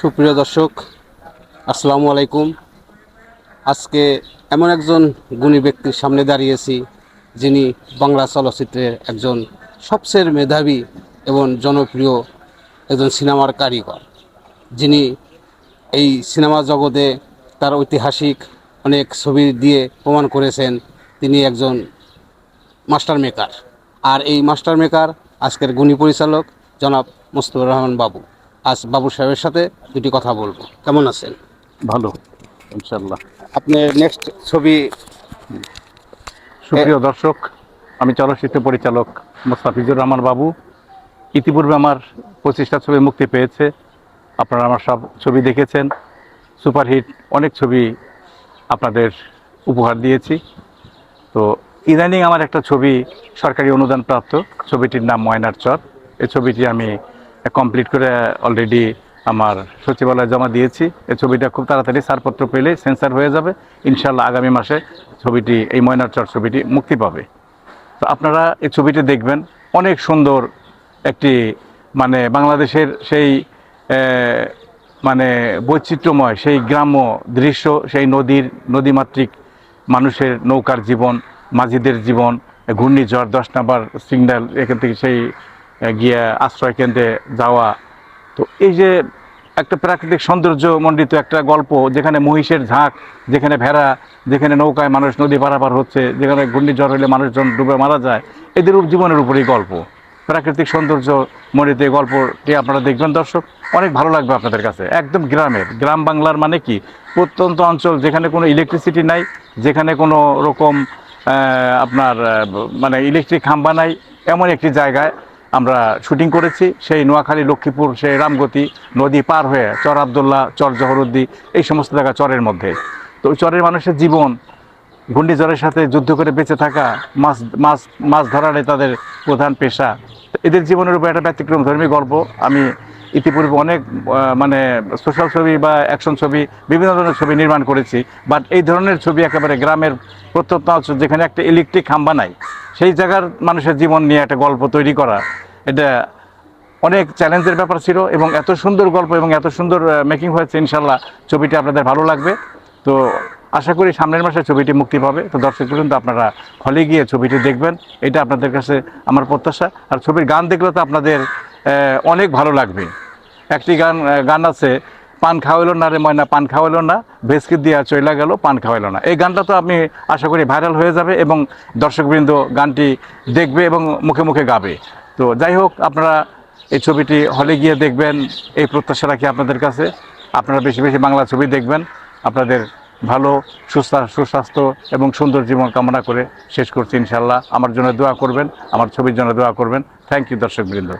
সুপ্রিয় দর্শক, আসসালামু আলাইকুম। আজকে এমন একজন গুণী ব্যক্তির সামনে দাঁড়িয়েছি, যিনি বাংলা চলচ্চিত্রের একজন সবচেয়ে মেধাবী এবং জনপ্রিয় একজন সিনেমার কারিগর, যিনি এই সিনেমা জগতে তার ঐতিহাসিক অনেক ছবি দিয়ে প্রমাণ করেছেন তিনি একজন মাস্টার মেকার। আর এই মাস্টার মেকার আজকের গুণী পরিচালক জনাব মুস্তফা রহমান বাবু। আজ বাবু সাহেবের সাথে দুটি কথা বলবো। কেমন আছেন? ভালো, ইনশাল্লাহ। আপনি নেক্সট ছবি সুপ্রিয় দর্শক, আমি চলচ্চিত্র পরিচালক মোস্তাফিজুর রহমান বাবু। ইতিপূর্বে আমার 25টা ছবি মুক্তি পেয়েছে। আপনারা আমার সব ছবি দেখেছেন। সুপারহিট অনেক ছবি আপনাদের উপহার দিয়েছি। তো ইদানিং আমার একটা ছবি সরকারি অনুদানপ্রাপ্ত, ছবিটির নাম ময়নার চর। এই ছবিটি আমি কমপ্লিট করে অলরেডি আমার সচিবালয়ে জমা দিয়েছি। এই ছবিটা খুব তাড়াতাড়ি ছাড়পত্র পেলে সেন্সার হয়ে যাবে। ইনশাল্লাহ আগামী মাসে ছবিটি, এই ময়নার চর ছবিটি মুক্তি পাবে। তো আপনারা এই ছবিটি দেখবেন। অনেক সুন্দর একটি বাংলাদেশের সেই বৈচিত্র্যময় সেই গ্রাম্য দৃশ্য, সেই নদীমাতৃক মানুষের নৌকার জীবন, মাঝিদের জীবন, ঘূর্ণিঝড় 10 নম্বর সিগন্যাল, এখান থেকে সেই গিয়ে আশ্রয় কেন্দ্রে যাওয়া। তো এই যে একটা প্রাকৃতিক সৌন্দর্যমণ্ডিত একটা গল্প, যেখানে মহিষের ঝাঁক, যেখানে ভেড়া, যেখানে নৌকায় মানুষ নদী পারাপার হচ্ছে, যেখানে ঘূর্ণিঝড় হলে মানুষজন ডুবে মারা যায়, এদের জীবনের উপরেই গল্প। প্রাকৃতিক সৌন্দর্য মণ্ডিত এই গল্পটি আপনারা দেখবেন দর্শক, অনেক ভালো লাগবে আপনাদের কাছে। একদম গ্রাম বাংলার মানে কি, প্রত্যন্ত অঞ্চল, যেখানে কোনো ইলেকট্রিসিটি নাই, যেখানে কোনো রকম ইলেকট্রিক খাম্বা নাই, এমন একটি জায়গায় আমরা শুটিং করেছি। সেই নোয়াখালী, লক্ষ্মীপুর, সেই রামগতি নদী পার হয়ে চর আবদুল্লাহ, চর জহরুদ্দি, এই সমস্ত জায়গা চরের মধ্যে। তো ওই চরের মানুষের জীবন, ঘূর্ণিঝড়ের সাথে যুদ্ধ করে বেঁচে থাকা, মাছ ধরাটাই তাদের প্রধান পেশা। এদের জীবনের উপর একটা ব্যতিক্রমধর্মী গল্প। আমি ইতিপূর্বে অনেক সোশ্যাল ছবি বা অ্যাকশন ছবি, বিভিন্ন ধরনের ছবি নির্মাণ করেছি, বাট এই ধরনের ছবি একেবারে গ্রামের প্রত্যন্ত অঞ্চল, যেখানে একটা ইলেকট্রিক খাম্বা নাই, সেই জায়গার মানুষের জীবন নিয়ে একটা গল্প তৈরি করা, এটা অনেক চ্যালেঞ্জের ব্যাপার ছিল। এবং এত সুন্দর গল্প এবং এত সুন্দর মেকিং হয়েছে, ইনশাল্লাহ ছবিটি আপনাদের ভালো লাগবে। তো আশা করি সামনের মাসে ছবিটি মুক্তি পাবে। তো দর্শক পর্যন্ত আপনারা হলে গিয়ে ছবিটি দেখবেন, এটা আপনাদের কাছে আমার প্রত্যাশা। আর ছবির গান দেখলে তো আপনাদের অনেক ভালো লাগবে। একটি গান আছে, পান খাওয়াইলো না রে ময়না, পান খাওয়াইলো না, ভেসকি দিয়া চইলা গেল, পান খাওয়াইলো না। এই গানটা তো আমি আশা করি ভাইরাল হয়ে যাবে এবং দর্শকবৃন্দ গানটি দেখবে এবং মুখে মুখে গাবে। তো যাই হোক, আপনারা এই ছবিটি হলে গিয়ে দেখবেন, এই প্রত্যাশা রাখি আপনাদের কাছে। আপনারা বেশি বেশি বাংলা ছবি দেখবেন। আপনাদের ভালো সুস্বাস্থ্য এবং সুন্দর জীবন কামনা করে শেষ করছি। ইনশাল্লাহ আমার জন্য দোয়া করবেন, আমার ছবির জন্য দোয়া করবেন। থ্যাংক ইউ দর্শকবৃন্দ।